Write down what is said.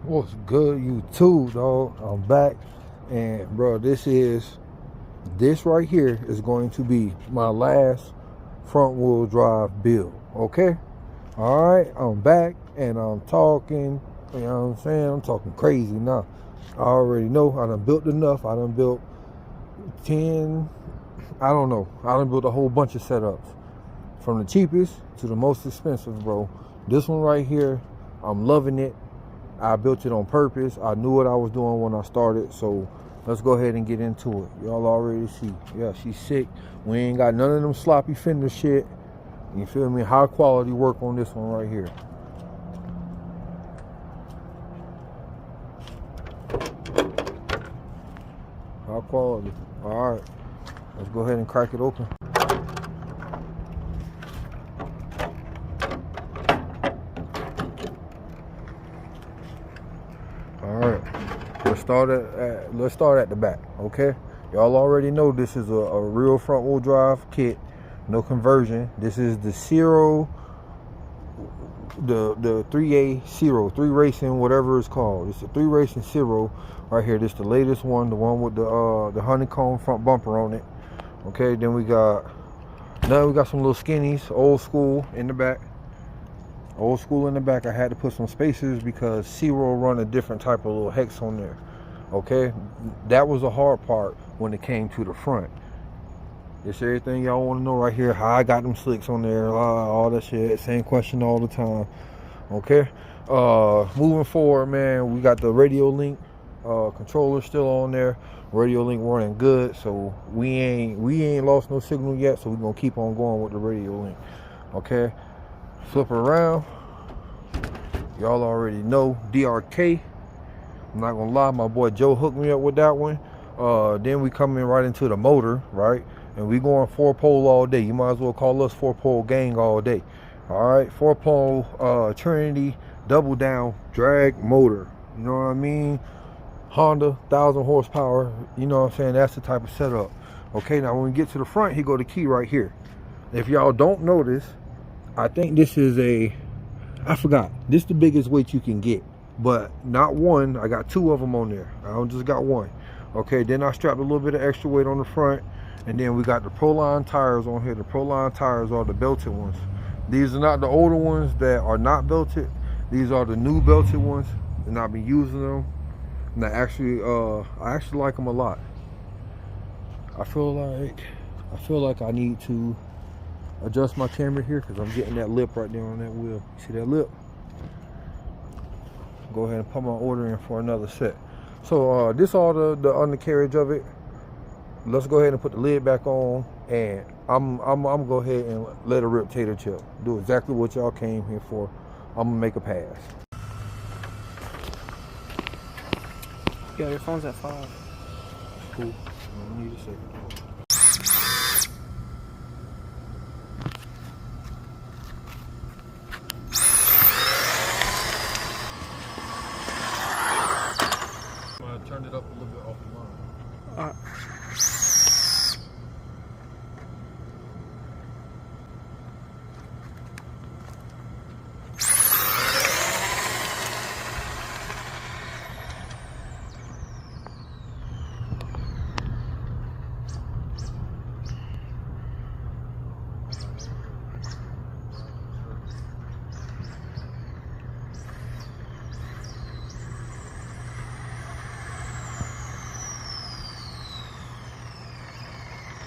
What's good, YouTube, dog? I'm back, and bro, this right here is going to be my last front wheel drive build. Okay, all right, I'm back and I'm talking. You know what I'm saying? I'm talking crazy now. I already know I done built enough. I done built 10. I don't know. I done built a whole bunch of setups, from the cheapest to the most expensive, bro. This one right here, I'm loving it. I built it on purpose. I knew what I was doing when I started, so let's go ahead and get into it. Y'all already see. Yeah, she's sick. We ain't got none of them sloppy fender shit. You feel me? High quality work on this one right here. High quality. All right, let's go ahead and crack it open. Let's start at the back, okay? Y'all already know this is a real front wheel drive kit, no conversion. This is the Cero, the 3A Cero, 3 Racing, whatever it's called. It's a 3 Racing Cero right here. This is the latest one, the one with the honeycomb front bumper on it. Okay, then we got some little skinnies, old school in the back. Old school in the back. I had to put some spacers because Cero run a different type of little hex on there. Okay, that was the hard part when it came to the front. It's everything y'all want to know right here. How I got them slicks on there, all that shit. Same question all the time. Okay, moving forward, man, we got the radio link controller still on there. Radio link running good, so we ain't lost no signal yet. So we're gonna keep on going with the radio link. Okay, flip it around. Y'all already know DRK. I'm not gonna lie, my boy Joe hooked me up with that one. Then we come in right into the motor, right? And we going 4-pole all day. You might as well call us 4-pole gang all day. All right, 4-pole Trinity double down drag motor. You know what I mean? Honda, 1,000 horsepower. You know what I'm saying? That's the type of setup. Okay, now when we get to the front, here go the key right here. If y'all don't notice, I think this is I forgot. This is the biggest weight you can get. But not one, I got 2 of them on there. I don't just got one. Okay, then I strapped a little bit of extra weight on the front, and then we got the Proline tires on here. The Proline tires are the belted ones. These are not the older ones that are not belted. These are the new belted ones, and I've been using them. And I actually like them a lot. I feel like I need to adjust my camera here because I'm getting that lip right there on that wheel. See that lip? Go ahead and put my order in for another set. So this all the undercarriage of it. Let's go ahead and put the lid back on, and I'm gonna go ahead and let it rip tater chip. Do exactly what y'all came here for. I'm gonna make a pass. Yeah, your phone's at 5. Cool. I need a second. Turn it up a little bit off the line.